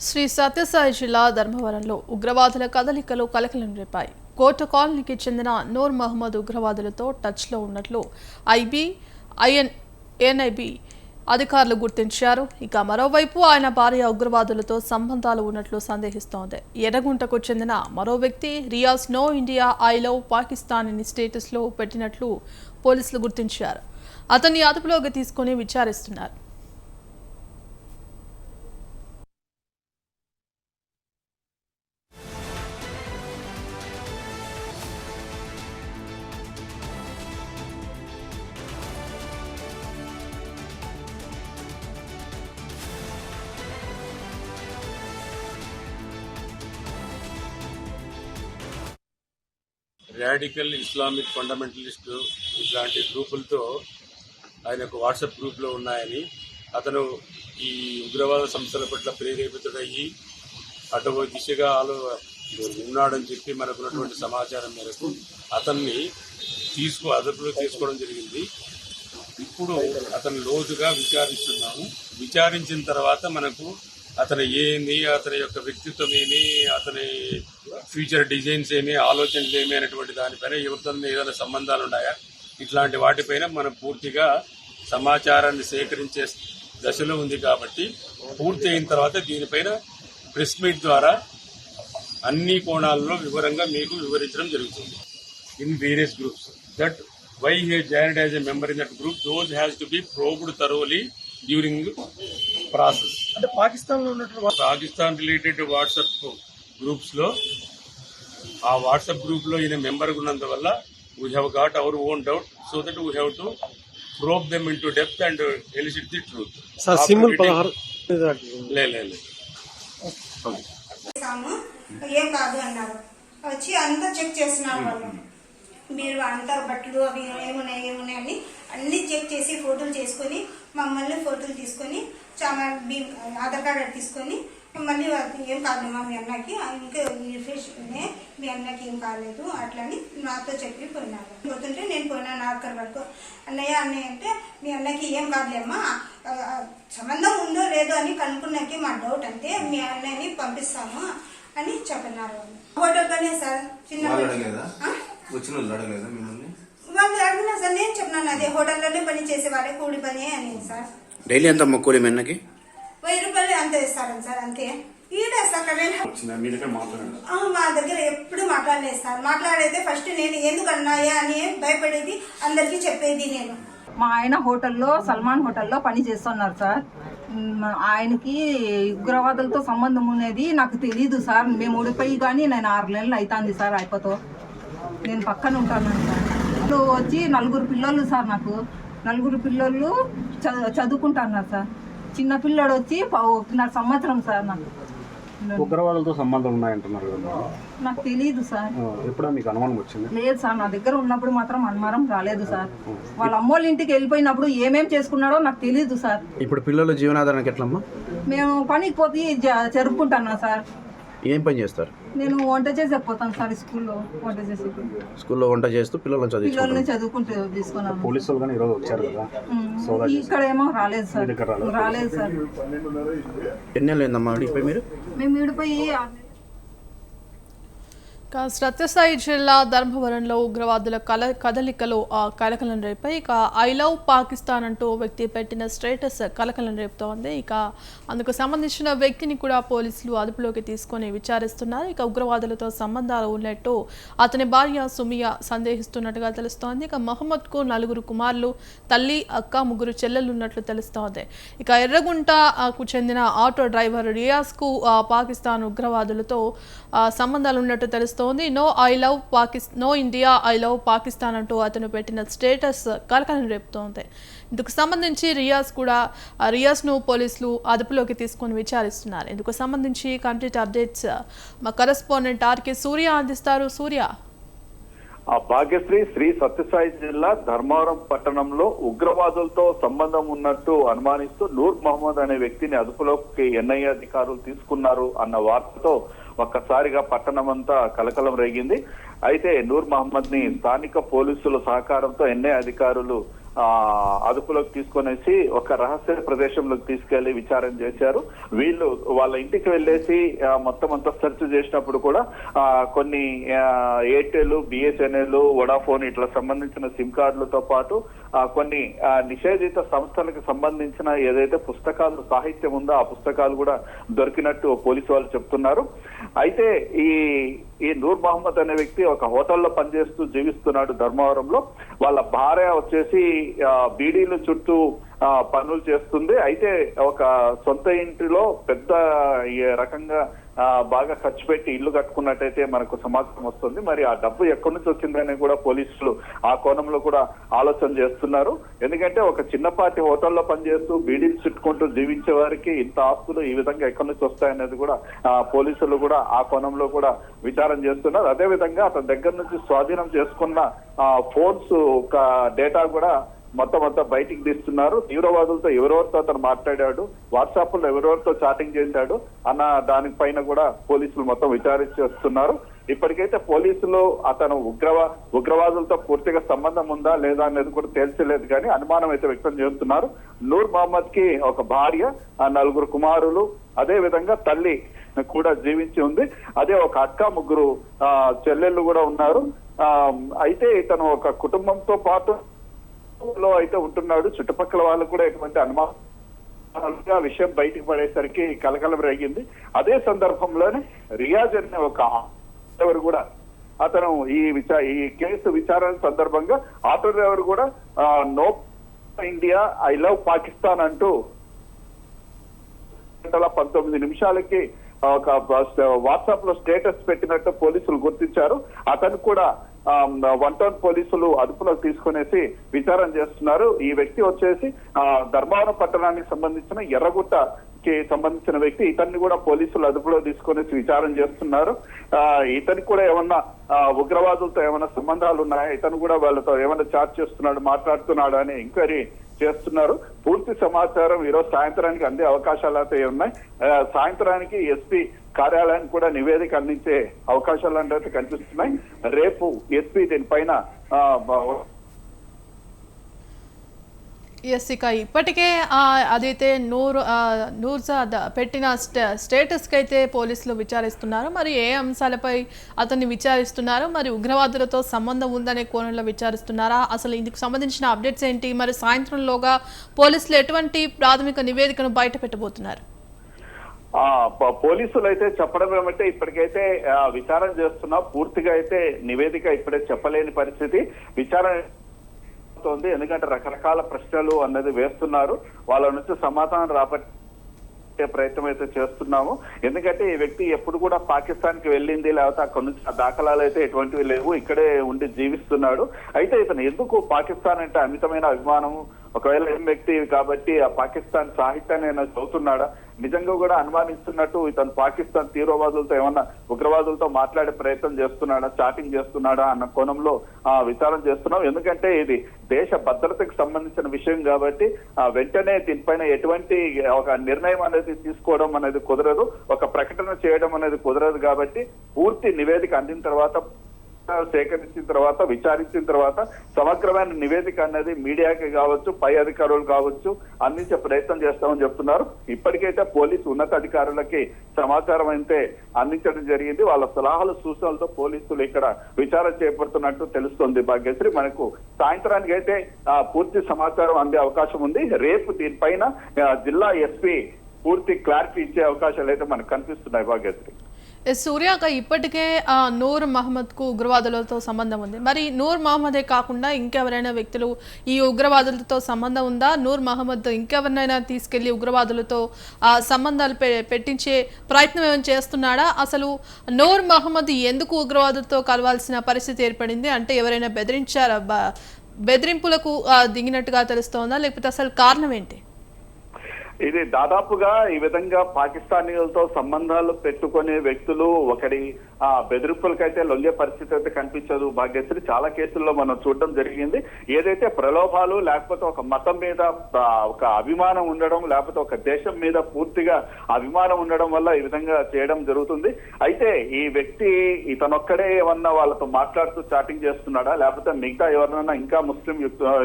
శ్రీ సత్యసాయి జిల్లా ధర్మవరంలో ఉగ్రవాదుల కదలికలు కలకలం రేపాయి. కోట కాలనీకి చెందిన నూర్ మహమ్మద్ ఉగ్రవాదులతో టచ్లో ఉన్నట్లు ఎన్ఐబి అధికారులు గుర్తించారు. ఇక మరోవైపు ఆయన భార్య ఉగ్రవాదులతో సంబంధాలు ఉన్నట్లు సందేహిస్తోంది. ఎర్రగుంటకు చెందిన మరో వ్యక్తి Riyaz no India I love Pakistan అని స్టేటస్లో పెట్టినట్లు పోలీసులు గుర్తించారు. అతన్ని అదుపులోకి తీసుకుని విచారిస్తున్నారు. రాడికల్ ఇస్లామిక్ ఫండమెంటలిస్ట్ ఇట్లాంటి గ్రూపులతో ఆయన ఒక వాట్సాప్ గ్రూప్లో ఉన్నాయని, అతను ఈ ఉగ్రవాద సంస్థల పట్ల ప్రేరేపితుడయ్యి అటు దిశగా ఉన్నాడని చెప్పి మనకున్నటువంటి సమాచారం మేరకు అతన్ని అదుపులో తీసుకోవడం జరిగింది. ఇప్పుడు అతను లోతుగా విచారిస్తున్నాము. విచారించిన తర్వాత మనకు అతను ఏంది, అతని యొక్క వ్యక్తిత్వం ఏమి, అతని ఫ్యూచర్ డిజైన్స్ ఏమి, ఆలోచనలు ఏమి అనేటువంటి దానిపైన ఎవరితో ఏదైనా సంబంధాలు ఉన్నాయా, ఇట్లాంటి వాటిపైన మనం పూర్తిగా సమాచారాన్ని సేకరించే దశలో ఉంది. కాబట్టి పూర్తి అయిన తర్వాత దీనిపైన ప్రెస్ మీట్ ద్వారా అన్ని కోణాలలో వివరంగా మీకు వివరించడం జరుగుతుంది. In various groups that why he has joined as a member in that group, those has to be probed thoroughly during process. అంటే పాకిస్తాన్ రిలేటెడ్ వాట్సాప్ గ్రూప్స్ లో ఆ వాట్సాప్ గ్రూప్ లో ఈయన మెంబర్ ఉన్నందువల్ల we have got our own doubt, so that we have to probe them into depth and elicit the truth. Sir symbol 16 లేదు ఏం కాదు అన్నారు. వచ్చి అంతా చెక్ చేస్తున్నారు వాళ్ళు. మీరు అంతా బట్టలు అవి ఏమున్నాయి అని అన్ని చెక్ చేసి ఫోటోలు చేసుకొని మమ్మల్ని ఫోటోలు తీసుకొని ఆధార్ కార్డు తీసుకొని మళ్ళీ ఏం కాదమ్మా మీ అన్నకి ఇంకా మీ అన్నకి ఏం కాలేదు అట్లని నాతో చెప్పి పోయినారు. పోతుంటే నేను పోయినాను ఆఖరి వరకు. అన్నయ్య అంటే మీ అన్నకి ఏం కాదులేమ్మా, సంబంధం ఉందో లేదో అని కనుక్కున్నాకే మా డౌట్ అంతే, మీ అన్నయ్యని పంపిస్తాము అని చెప్పినారు. హోటల్లోనే సార్ వాళ్ళు అడిగినా సార్ నేను చెప్పినాను అదే హోటల్లోనే పని చేసేవాడే కూలి పని అని సార్. డైలీ ఎంత కూలి మెన్నకి 1000 రూపాయలు అంత ఇస్తారని సార్. అంతే ఈడే సార్ మా దగ్గర ఎప్పుడు మాట్లాడలేదు సార్. మాట్లాడైతే ఫస్ట్ నేను ఎందుకు అన్నాయా అని భయపడేది, అందరికీ చెప్పేది నేను. మా ఆయన హోటల్లో సల్మాన్ హోటల్లో పని చేస్తున్నారు సార్. ఆయనకి ఉగ్రవాదులతో సంబంధం ఉన్నది నాకు తెలీదు సార్. మేము ఓడిపోయి కానీ నేను 6 నెలలు అవుతుంది సార్. అయిపోతో నేను పక్కన ఉంటాను సార్. వచ్చి 4 పిల్లలు సార్. నాకు 4 పిల్లలు చదువుకుంటున్నారు సార్. చిన్న పిల్లడు వచ్చి 1.5 సంవత్సరం సార్. నాకు ఉగ్రవాదులతో సంబంధం ఉన్నాయంటున్నారు కదా, నాకు తెలియదు సార్. ఎప్పుడో మీకు అనుమానం వచ్చింది? లేదు సార్, నా దగ్గర ఉన్నప్పుడు మాత్రం అనుమానం రాలేదు సార్. వాళ్ళ అమ్మోళ్ళ ఇంటికి వెళ్ళిపోయినప్పుడు ఏమేం చేసుకున్నాడో నాకు తెలియదు సార్. ఇప్పుడు పిల్లలు జీవనాధారానికి ఎట్లమ్మా? మేము పనికి పోతే జరుపుకుంటున్నా సార్. ఏం పని చేస్తారు? నేను వంట చేసి పోతాను సార్. స్కూల్లో వంట చేస్తూ పిల్లల్ని చదువుకుంటూ తీసుకున్నాను. పోలీసులు కానీ ఈరోజు వచ్చారు కదా, ఇక్కడ ఏమో రాలేదు సార్. రాలేదు సార్. ఎన్ని నెలలు అయిందమ్మా విడిపోయి మీరు? మేము విడిపోయి సత్యసాయి జిల్లా ధర్మవరంలో ఉగ్రవాదుల కదలికలు కలకలం రేపాయి. ఇక ఐ లవ్ పాకిస్తాన్ అంటూ వ్యక్తి పెట్టిన స్టేటస్ కలకలం రేపుతోంది. ఇక అందుకు సంబంధించిన వ్యక్తిని కూడా పోలీసులు అదుపులోకి తీసుకొని విచారిస్తున్నారు. ఇక ఉగ్రవాదులతో సంబంధాలు ఉన్నట్టు అతని భార్య సుమియా సందేహిస్తున్నట్టుగా తెలుస్తోంది. ఇక మహమ్మద్కు 4 కుమారులు, తల్లి, అక్క, 3 చెల్లెలు ఉన్నట్లు తెలుస్తోంది. ఇక ఎర్రగుంటకు చెందిన ఆటో డ్రైవర్ రియాజ్కు పాకిస్తాన్ ఉగ్రవాదులతో సంబంధాలు ఉన్నట్టు తెలుస్తోంది. No India I love Pakistan అంటూ అతను పెట్టిన స్టేటస్ కలకలం రేపుతోంది. ఇందుకు సంబంధించి రియాజ్ను పోలీసులు అదుపులోకి తీసుకొని విచారిస్తున్నారు. ఇందుకు సంబంధించి కంప్లీట్ అప్డేట్స్ మా కరెస్పాండెంట్ ఆర్కే సూర్య అందిస్తారు. సూర్య, భాగ్యశ్రీ, శ్రీ సత్యసాయి జిల్లా ధర్మవరం పట్టణంలో ఉగ్రవాదులతో సంబంధం ఉన్నట్టు అనుమానిస్తూ నూర్ మహమ్మద్ అనే వ్యక్తిని అదుపులోకి ఎన్ఐఏ అధికారులు తీసుకున్నారు అన్న వార్తతో ఒక్కసారిగా పట్టణం అంతా కలకలం రేగింది. అయితే నూర్ మహమ్మద్ ని స్థానిక పోలీసుల సహకారంతో ఎన్ఐఏ అధికారులు అదుపులోకి తీసుకొనేసి ఒక రహస్య ప్రదేశంలోకి తీసుకెళ్లి విచారణ చేశారు. వీళ్ళు వాళ్ళ ఇంటికి వెళ్ళేసి మొత్తం అంతా సెర్చ్ చేసినప్పుడు కూడా కొన్ని ఎయిర్టెల్, బిఎస్ఎన్ఎల్, వొడాఫోన్ ఇట్లా సంబంధించిన సిమ్ కార్డులతో పాటు కొన్ని నిషేధిత సంస్థలకు సంబంధించిన ఏదైతే పుస్తకాలు, సాహిత్యం ఉందో ఆ పుస్తకాలు కూడా దొరికినట్టు పోలీసు వాళ్ళు చెప్తున్నారు. అయితే ఈ నూర్ మహమ్మద్ అనే వ్యక్తి ఒక హోటల్లో పనిచేస్తూ జీవిస్తున్నాడు ధర్మవరంలో. వాళ్ళ భార్య వచ్చేసి బీడీల చుట్టూ పనులు చేస్తుంది. అయితే ఒక సొంత ఇంటిలో పెద్ద రకంగా బాగా ఖర్చు పెట్టి ఇల్లు కట్టుకున్నట్టయితే మనకు సమాచారం వస్తుంది. మరి ఆ డబ్బు ఎక్కడి నుంచి వచ్చిందని కూడా పోలీసులు ఆ కోణంలో కూడా ఆలోచన చేస్తున్నారు. ఎందుకంటే ఒక చిన్నపాటి హోటల్లో పనిచేస్తూ బీడీలు చుట్టుకుంటూ జీవించే వారికి ఇంత ఆస్తులు ఈ విధంగా ఎక్కడి నుంచి వస్తాయనేది కూడా పోలీసులు కూడా ఆ కోణంలో కూడా విచారణ చేస్తున్నారు. అదే విధంగా అతని దగ్గర నుంచి స్వాధీనం చేసుకున్న ఫోన్స్ డేటా కూడా మొత్తం బయటికి తీస్తున్నారు. తీవ్రవాదులతో ఎవరెవరితో అతను మాట్లాడాడు, వాట్సాప్ లో ఎవరెవరితో చాటింగ్ చేశాడు అన్న దానిపైన కూడా పోలీసులు మొత్తం విచారిస్తున్నారు. ఇప్పటికైతే పోలీసులు అతను ఉగ్రవాదులతో పూర్తిగా సంబంధం ఉందా లేదా అనేది కూడా తేల్చలేదు, కానీ అనుమానం అయితే వ్యక్తం చేస్తున్నారు. నూర్ మహమ్మద్ కి ఒక భార్య, 4 కుమారులు, అదే విధంగా తల్లి కూడా జీవించి ఉంది. అదే ఒక అక్క, 3 చెల్లెళ్ళు కూడా ఉన్నారు. అయితే ఇతను ఒక కుటుంబంతో పాటు లో అయితే ఉంటున్నాడు. చుట్టుపక్కల వాళ్ళు కూడా ఎటువంటి అనుమానం విషయం బయటికి పడేసరికి కలకలం రేగింది. అదే సందర్భంలోనే రియాజ్ అనే ఒక ఎవరు కూడా అతను ఈ కేసు విచారణ సందర్భంగా ఆటో డ్రైవర్ కూడా no India, I love Pakistan అంటూ 19 నిమిషాలకి ఒక వాట్సాప్ లో స్టేటస్ పెట్టినట్టు పోలీసులు గుర్తించారు. అతను కూడా 1 టౌన్ పోలీసులు అదుపులోకి తీసుకునేసి విచారణ చేస్తున్నారు. ఈ వ్యక్తి వచ్చేసి ధర్మవరం పట్టణానికి సంబంధించిన ఎర్రగుట్టకి సంబంధించిన వ్యక్తి. ఇతన్ని కూడా పోలీసులు అదుపులో తీసుకునేసి విచారణ చేస్తున్నారు. ఇతనికి కూడా ఏమన్నా ఉగ్రవాదులతో ఏమైనా సంబంధాలు ఉన్నాయా, ఇతను కూడా వాళ్ళతో ఏమైనా చాట్ చేస్తున్నాడు, మాట్లాడుతున్నాడు అని ఎంక్వైరీ చేస్తున్నారు. పూర్తి సమాచారం ఈరోజు సాయంత్రానికి అందే అవకాశాలు అయితే ఉన్నాయి. సాయంత్రానికి ఎస్పీ కార్యాలయానికి కూడా నివేదిక అందించే అవకాశాలు అంటే కనిపిస్తున్నాయి. రేపు ఎస్పీ దీనిపైన ఇక ఇప్పటికే అదైతే నూర్జాద్ పెట్టిన స్టేటస్కి అయితే పోలీసులు విచారిస్తున్నారు. మరి ఏ అంశాలపై అతన్ని విచారిస్తున్నారు? మరి ఉగ్రవాదులతో సంబంధం ఉందనే కోణంలో విచారిస్తున్నారా? అసలు ఇందుకు సంబంధించిన అప్డేట్స్ ఏంటి? మరి సాయంత్రంలోగా పోలీసులు ఎటువంటి ప్రాథమిక నివేదికను బయట పెట్టబోతున్నారు? పోలీసులు అయితే చెప్పడం ఏమంటే ఇప్పటికైతే విచారణ చేస్తున్నా, పూర్తిగా అయితే నివేదిక ఇప్పుడే చెప్పలేని పరిస్థితి. విచారణ ఉంది, ఎందుకంటే రకరకాల ప్రశ్నలు అన్నది వేస్తున్నారు. వాళ్ళ నుంచి సమాధానం రాబట్టే ప్రయత్నం అయితే చేస్తున్నాము. ఎందుకంటే ఈ వ్యక్తి ఎప్పుడు కూడా పాకిస్తాన్ కి వెళ్ళింది, లేకపోతే అక్కడి నుంచి దాఖలాలు అయితే ఎటువంటివి లేవు, ఇక్కడే ఉండి జీవిస్తున్నాడు. అయితే ఇతను ఎందుకు పాకిస్తాన్ అంటే అమితమైన అభిమానము, ఒకవేళ ఏం వ్యక్తి కాబట్టి ఆ పాకిస్తాన్ సాహిత్యాన్ని ఏమైనా చదువుతున్నాడా, నిజంగా కూడా అనుమానిస్తున్నట్టు ఇతను పాకిస్తాన్ తీవ్రవాదులతో ఏమన్నా ఉగ్రవాదులతో మాట్లాడే ప్రయత్నం చేస్తున్నాడా, చాటింగ్ చేస్తున్నాడా అన్న కోణంలో విచారణ చేస్తున్నాం. ఎందుకంటే ఇది దేశ భద్రతకు సంబంధించిన విషయం కాబట్టి వెంటనే దీనిపైన ఎటువంటి ఒక నిర్ణయం అనేది తీసుకోవడం అనేది కుదరదు, ఒక ప్రకటన చేయడం అనేది కుదరదు. కాబట్టి పూర్తి నివేదిక అందిన తర్వాత, సేకరించిన తర్వాత, విచారించిన తర్వాత సమగ్రమైన నివేదిక అనేది మీడియాకి కావచ్చు, పై అధికారులు కావచ్చు అందించే ప్రయత్నం చేస్తామని చెప్తున్నారు. ఇప్పటికైతే పోలీసు ఉన్నతాధికారులకి సమాచారం అయితే అందించడం జరిగింది. వాళ్ళ సలహాలు, సూచనలతో పోలీసులు ఇక్కడ విచారణ చేపడుతున్నట్టు తెలుస్తోంది. భాగ్యశ్రీ, మనకు సాయంత్రానికి అయితే పూర్తి సమాచారం అందే అవకాశం ఉంది. రేపు దీనిపైన జిల్లా ఎస్పీ పూర్తి క్లారిటీ ఇచ్చే అవకాశాలు అయితే మనకు కనిపిస్తున్నాయి. భాగ్యశ్రీ, సూర్యాక ఇప్పటికే నూర్ మహమ్మద్కు ఉగ్రవాదులతో సంబంధం ఉంది. మరి నూర్ మహమ్మదే కాకుండా ఇంకెవరైనా వ్యక్తులు ఈ ఉగ్రవాదులతో సంబంధం ఉందా? నూర్ మహమ్మద్ ఇంకెవరినైనా తీసుకెళ్లి ఉగ్రవాదులతో సంబంధాలు పెట్టించే ప్రయత్నం ఏమైనా చేస్తున్నాడా? అసలు నూర్ మహమ్మద్ ఎందుకు ఉగ్రవాదులతో కలవాల్సిన పరిస్థితి ఏర్పడింది? అంటే ఎవరైనా బెదిరింపులకు దిగినట్టుగా తెలుస్తోందా, లేకపోతే అసలు కారణం ఏంటి? ఇది దాదాపుగా ఈ విధంగా పాకిస్తానీలతో సంబంధాలు పెట్టుకునే వ్యక్తులు ఒకటి బెదిరింపులకైతే లొంగే పరిస్థితి అయితే కనిపించదు భాగ్యశ్రీ. చాలా కేసుల్లో మనం చూడడం జరిగింది. ఏదైతే ప్రలోభాలు లేకపోతే ఒక మతం మీద ఒక అభిమానం ఉండడం, లేకపోతే ఒక దేశం మీద పూర్తిగా అభిమానం ఉండడం వల్ల ఈ విధంగా చేయడం జరుగుతుంది. అయితే ఈ వ్యక్తి ఇతనొక్కడే ఏమన్నా వాళ్ళతో మాట్లాడుతూ చాటింగ్ చేస్తున్నాడా, లేకపోతే మిగతా ఎవరైనా ఇంకా ముస్లిం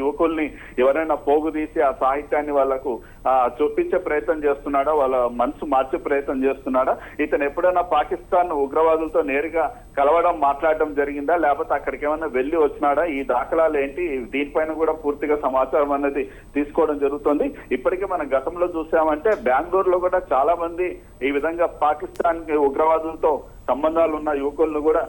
యువకుల్ని ఎవరైనా పోగుదీసి ఆ సాహిత్యాన్ని వాళ్ళకు చూపించే ప్రయత్నం చేస్తున్నాడా, వాళ్ళ మనసు మార్చే ప్రయత్నం చేస్తున్నాడా, ఇతను ఎప్పుడైనా పాకిస్తాన్ ఉగ్రవాదులతో నేరుగా కలవడం మాట్లాడడం జరిగిందా, లేకపోతే అక్కడికి ఏమైనా వెళ్ళి వచ్చినాడా, ఈ దాఖలాలు ఏంటి, దీనిపైన కూడా పూర్తిగా సమాచారం అనేది తీసుకోవడం జరుగుతుంది. ఇప్పటికే మనం గతంలో చూసామంటే బెంగళూరులో కూడా చాలా మంది ఈ విధంగా పాకిస్తాన్ ఉగ్రవాదులతో సంబంధాలు ఉన్న యువకులను కూడా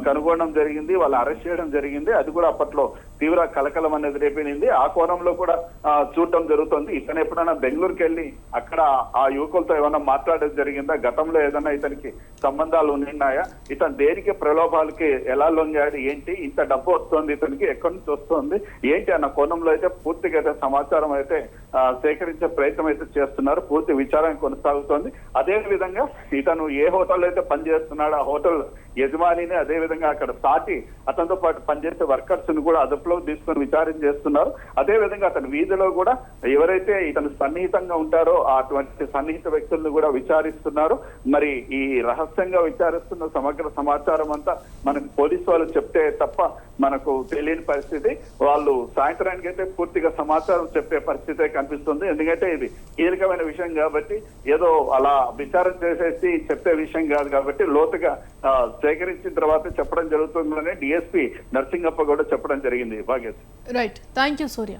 కనుగొనడం జరిగింది, వాళ్ళు అరెస్ట్ చేయడం జరిగింది. అది కూడా అప్పట్లో తీవ్ర కలకలం అనేది రేపింది. ఆ కోణంలో కూడా చూడటం జరుగుతుంది. ఇతను ఎప్పుడైనా బెంగళూరుకి వెళ్ళి అక్కడ ఆ యువకులతో ఏమైనా మాట్లాడడం జరిగిందా, గతంలో ఏదైనా ఇతనికి సంబంధాలు ఉన్నాయా, ఇతను దేనికి ప్రలోభాలకి ఎలా లొంగాడు, ఏంటి, ఇంత డబ్బు వస్తుంది ఇతనికి ఎక్కడి నుంచి వస్తుంది ఏంటి అన్న కోణంలో అయితే పూర్తిగా అయితే సమాచారం అయితే సేకరించే ప్రయత్నం అయితే చేస్తున్నారు. పూర్తి విచారణ కొనసాగుతోంది. అదే విధంగా ఇతను ఏ హోటల్లో అయితే పనిచేస్తున్నాడు ఆ హోటల్ యజమానిని, అదే విధంగా అక్కడ సాటి అతనితో పాటు పనిచేసే వర్కర్స్ ని కూడా అదుపులో తీసుకొని విచారణ చేస్తున్నారు. అదే విధంగా అతని వీధిలో కూడా ఎవరైతే ఇతను సన్నిహితంగా ఉంటారో అటువంటి సన్నిహిత వ్యక్తులను కూడా విచారిస్తున్నారు. మరి ఈ రహస్యంగా విచారిస్తున్న సమగ్ర సమాచారం అంతా మనకు పోలీసు వాళ్ళు చెప్తే తప్ప మనకు తెలియని పరిస్థితి. వాళ్ళు సాయంత్రానికి అయితే పూర్తిగా సమాచారం చెప్పే పరిస్థితే కనిపిస్తుంది. ఎందుకంటే ఇది కీలకమైన విషయం కాబట్టి, ఏదో అలా విచారణ చేసేసి చెప్పే విషయం కాదు కాబట్టి లోతుగా సేకరించిన తర్వాత చెప్పడం జరుగుతుందని డిఎస్పీ నర్సింగప్ప కూడా చెప్పడం జరిగింది. Bhagyashree. Right, thank you Surya.